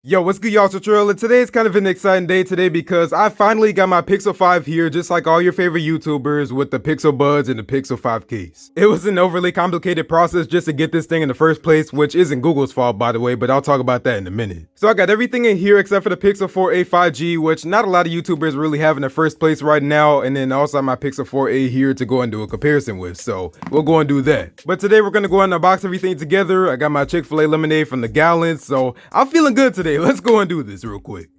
Yo, what's good, y'all? It's Latrell, and today is kind of an exciting day today because I finally got my Pixel 5 here, just like all your favorite YouTubers with the Pixel Buds and the Pixel 5 case. It was an overly complicated process just to get this thing in the first place, which isn't Google's fault, by the way, but I'll talk about that in a minute. So I got everything in here except for the Pixel 4a 5G, which not a lot of YouTubers really have in the first place right now, and then also my Pixel 4a here to go and do a comparison with, so we'll go and do that. But today we're gonna go and unbox everything together. I got my Chick-fil-A lemonade from the gallons, so I'm feeling good today. Let's go and do this real quick.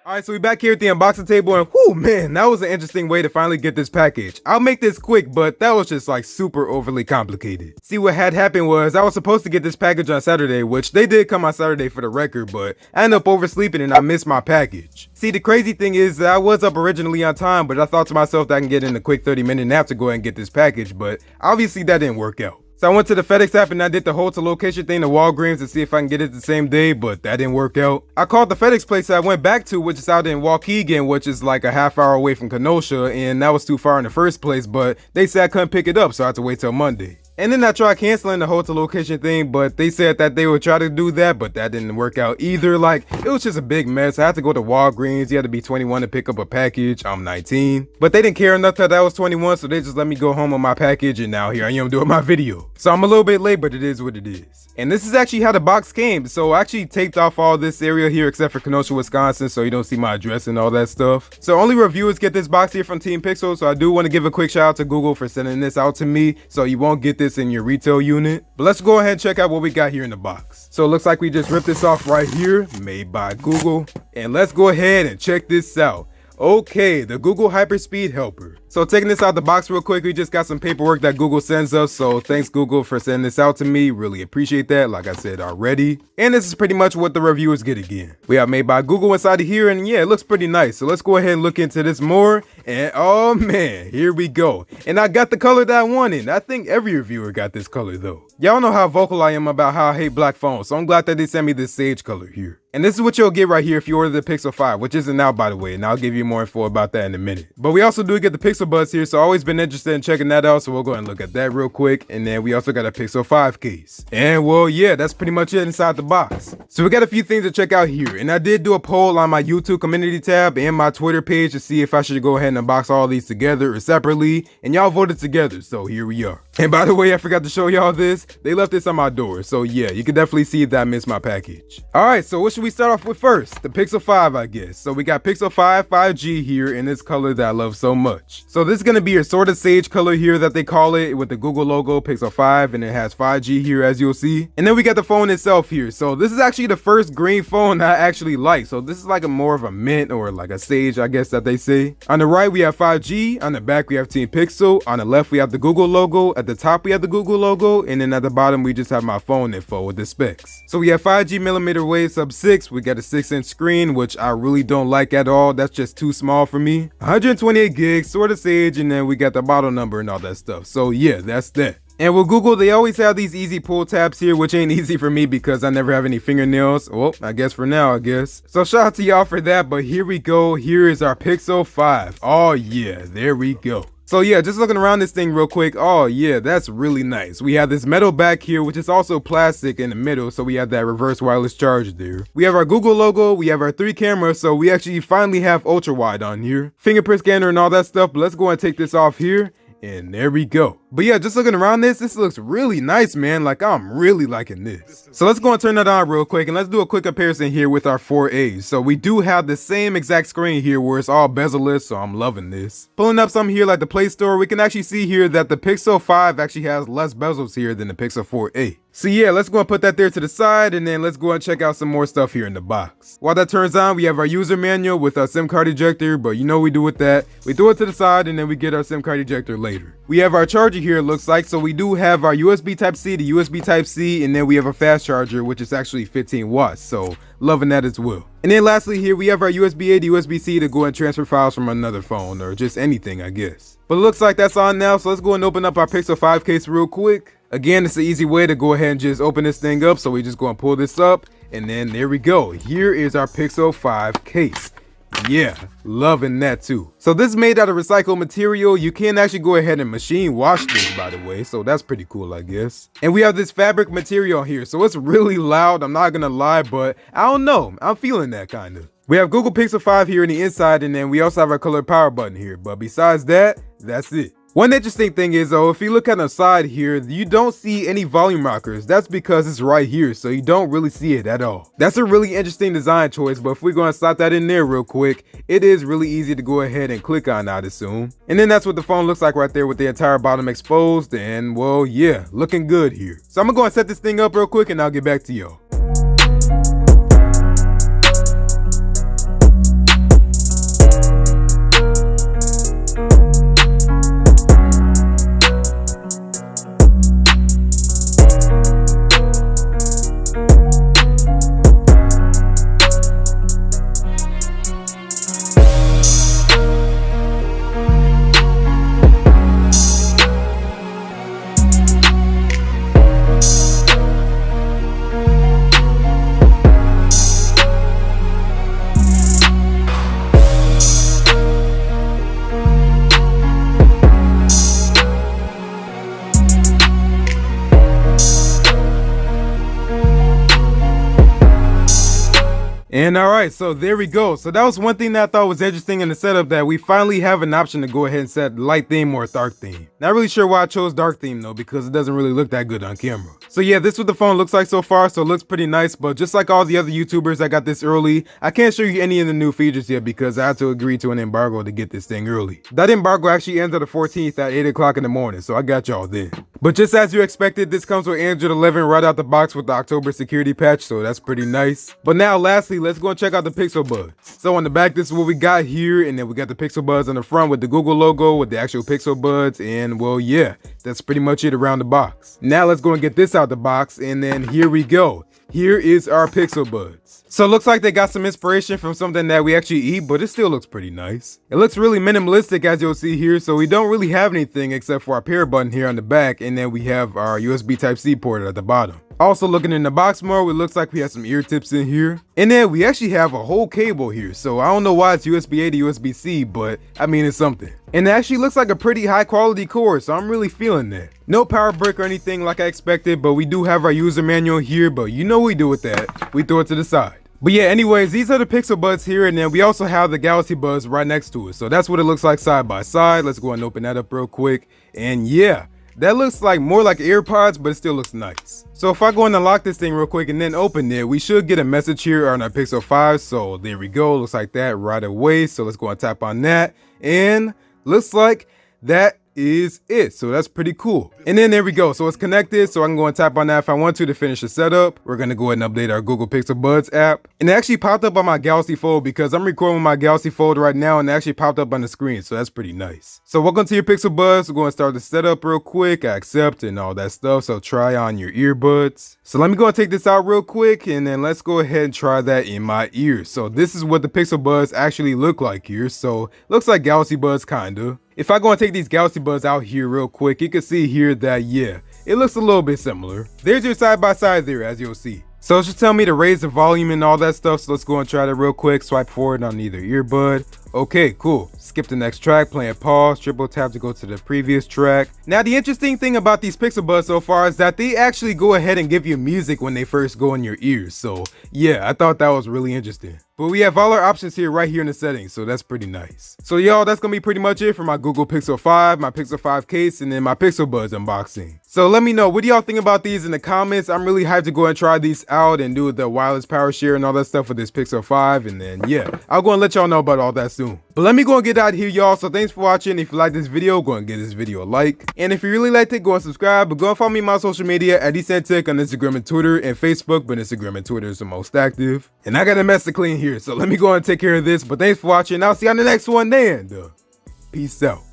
Alright, so we back here at the unboxing table, and whoo, man, that was an interesting way to finally get this package. I'll make this quick, but that was just like super overly complicated. See, what had happened was I was supposed to get this package on Saturday, which they did come on Saturday for the record, but I ended up oversleeping and I missed my package. See, the crazy thing is that I was up originally on time, but I thought to myself that I can get in a quick 30-minute nap to go ahead and get this package, but obviously that didn't work out. So I went to the FedEx app and I did the hold to location thing to Walgreens to see if I can get it the same day, but that didn't work out. I called the FedEx place that I went back to, which is out in Waukegan, which is like a half hour away from Kenosha, and that was too far in the first place, but they said I couldn't pick it up, so I had to wait till Monday. And then I tried canceling the hotel location thing, but they said that they would try to do that, but that didn't work out either. Like, it was just a big mess. I had to go to Walgreens. You had to be 21 to pick up a package. I'm 19. But they didn't care enough that I was 21, so they just let me go home with my package, and now here I am doing my video. So I'm a little bit late, but it is what it is. And this is actually how the box came. So I actually taped off all this area here except for Kenosha, Wisconsin, so you don't see my address and all that stuff. So only reviewers get this box here from Team Pixel, so I do want to give a quick shout out to Google for sending this out to me, so you won't get this in your retail unit. But let's go ahead and check out what we got here in the box. So it looks like we just ripped this off right here, made by Google. And let's go ahead and check this out. Okay, the Google Hyperspeed Helper. So taking this out the box real quick, we just got some paperwork that Google sends us. So thanks Google for sending this out to me. Really appreciate that, like I said already. And this is pretty much what the reviewers get again. We have made by Google inside of here, and yeah, it looks pretty nice. So let's go ahead and look into this more. And oh man, here we go. And I got the color that I wanted. I think every reviewer got this color though. Y'all know how vocal I am about how I hate black phones, so I'm glad that they sent me this sage color here. And this is what you'll get right here if you order the Pixel 5, which isn't out by the way, and I'll give you more info about that in a minute. But we also do get the Pixel Buds here, so I've always been interested in checking that out, so we'll go ahead and look at that real quick. And then we also got a Pixel 5 case. And well, yeah, that's pretty much it inside the box. So we got a few things to check out here, and I did do a poll on my YouTube community tab and my Twitter page to see if I should go ahead and unbox all these together or separately, and y'all voted together, so here we are. And by the way, I forgot to show y'all this. They left this on my door, so yeah, you can definitely see that I missed my package. Alright, so what should we start off with first? The Pixel 5, I guess. So we got Pixel 5 5G here in this color that I love so much. So this is going to be a sort of sage color here that they call it, with the Google logo, Pixel 5, and it has 5G here as you'll see. And then we got the phone itself here. So this is actually the first green phone that I actually like. So this is like a more of a mint or like a sage, I guess that they say. On the right we have 5G, on the back we have Team Pixel, on the left we have the Google logo, at the top we have the Google logo, and then at the bottom we just have my phone info with the specs. So we have 5G millimeter wave sub 6, we got a 6-inch screen, which I really don't like at all. That's just too small for me. 128 gigs, sort of sage, and then we got the model number and all that stuff. So yeah, that's that. And with Google, they always have these easy pull tabs here, which ain't easy for me because I never have any fingernails. Well, I guess for now, I guess. So shout out to y'all for that, but here we go. Here is our Pixel 5. Oh yeah, there we go. So yeah, just looking around this thing real quick. Oh yeah, that's really nice. We have this metal back here, which is also plastic in the middle. So we have that reverse wireless charger there. We have our Google logo. We have our 3 cameras. So we actually finally have ultra wide on here. Fingerprint scanner and all that stuff. But let's go and take this off here. And there we go. But yeah, just looking around this looks really nice, man. Like, I'm really liking this. So let's go and turn that on real quick, and let's do a quick comparison here with our 4As. So we do have the same exact screen here where it's all bezel-less, so I'm loving this. Pulling up something here like the Play Store, we can actually see here that the Pixel 5 actually has less bezels here than the Pixel 4a. So yeah, let's go and put that there to the side, and then let's go and check out some more stuff here in the box. While that turns on, we have our user manual with our SIM card ejector, but you know what we do with that. We throw it to the side, and then we get our SIM card ejector later. We have our charger here, it looks like, so we do have our USB Type-C to USB Type-C, and then we have a fast charger, which is actually 15 watts, so loving that as well. And then lastly here, we have our USB-A to USB-C to go and transfer files from another phone, or just anything, I guess. But it looks like that's on now, so let's go and open up our Pixel 5 case real quick. Again, it's an easy way to go ahead and just open this thing up, so we just go and pull this up, and then there we go. Here is our Pixel 5 case. Yeah, loving that too. So this is made out of recycled material. You can actually go ahead and machine wash this, by the way, so that's pretty cool, I guess. And we have this fabric material here, so it's really loud, I'm not gonna lie, but I don't know, I'm feeling that kind of. We have Google Pixel 5 here in the inside, and then we also have our color power button here, but besides that, that's it. One interesting thing is though, if you look at the side here, you don't see any volume rockers. That's because it's right here, so you don't really see it at all. That's a really interesting design choice, but if we're going to slot that in there real quick, it is really easy to go ahead and click on, I'd assume. And then that's what the phone looks like right there with the entire bottom exposed, and well, yeah, looking good here. So I'm gonna go and set this thing up real quick and I'll get back to y'all. And alright, so there we go. So that was one thing that I thought was interesting in the setup, that we finally have an option to go ahead and set light theme or dark theme. Not really sure why I chose dark theme though, because it doesn't really look that good on camera. So yeah, this is what the phone looks like so far, so it looks pretty nice, but just like all the other YouTubers that got this early, I can't show you any of the new features yet because I had to agree to an embargo to get this thing early. That embargo actually ends on the 14th at 8 o'clock in the morning, so I got y'all then. But just as you expected, this comes with Android 11 right out the box with the October security patch, so that's pretty nice. But now lastly, let's go and check out the Pixel Buds. So on the back, this is what we got here, and then we got the Pixel Buds on the front with the Google logo with the actual Pixel Buds, and well, yeah, that's pretty much it around the box. Now let's go and get this out the box, and then here we go. Here is our Pixel Buds. So it looks like they got some inspiration from something that we actually eat, but it still looks pretty nice. It looks really minimalistic as you'll see here, so we don't really have anything except for our pair button here on the back, and then we have our USB Type-C port at the bottom. Also looking in the box mode, it looks like we have some ear tips in here. And then we actually have a whole cable here, so I don't know why it's USB-A to USB-C, but I mean, it's something. And it actually looks like a pretty high quality cord, so I'm really feeling that. No power brick or anything like I expected, but we do have our user manual here, but you know what we do with that. We throw it to the side. But yeah, anyways, these are the Pixel Buds here, and then we also have the Galaxy Buds right next to it. So that's what it looks like side by side. Let's go and open that up real quick. And yeah, that looks like more like AirPods, but it still looks nice. So if I go and unlock this thing real quick and then open it, we should get a message here on our Pixel 5. So there we go. Looks like that right away. So let's go and tap on that. And looks like that is it. So that's pretty cool. And then there we go. So it's connected, so I can go and tap on that if I want to finish the setup. We're going to go ahead and update our Google Pixel Buds app. And it actually popped up on my Galaxy Fold because I'm recording with my Galaxy Fold right now, and it actually popped up on the screen. So that's pretty nice. So welcome to your Pixel Buds. We're going to start the setup real quick. I accept and all that stuff. So try on your earbuds. So let me go and take this out real quick, and then let's go ahead and try that in my ears. So this is what the Pixel Buds actually look like here. So looks like Galaxy Buds kinda. If I go and take these Galaxy Buds out here real quick, you can see here that, yeah, it looks a little bit similar. There's your side by side there, as you'll see. So it should tell me to raise the volume and all that stuff. So let's go and try that real quick. Swipe forward on either earbud. Okay, cool. Skip the next track, play and pause, triple tap to go to the previous track. Now the interesting thing about these Pixel Buds so far is that they actually go ahead and give you music when they first go in your ears. So yeah, I thought that was really interesting. But we have all our options here right here in the settings, so that's pretty nice. So y'all, that's gonna be pretty much it for my Google Pixel 5, my Pixel 5 case, and then my Pixel Buds unboxing. So let me know, what do y'all think about these in the comments? I'm really hyped to go and try these out and do the wireless power share and all that stuff with this Pixel 5, and then yeah, I'll go and let y'all know about all that soon. But let me go and get out of here, y'all. So thanks for watching. If you like this video, go and give this video a like. And if you really liked it, go and subscribe. But go and follow me on my social media at DecentTech on Instagram and Twitter and Facebook, but Instagram and Twitter is the most active. And I got a mess to clean here, so let me go and take care of this. But thanks for watching. I'll see you on the next one then. Peace out.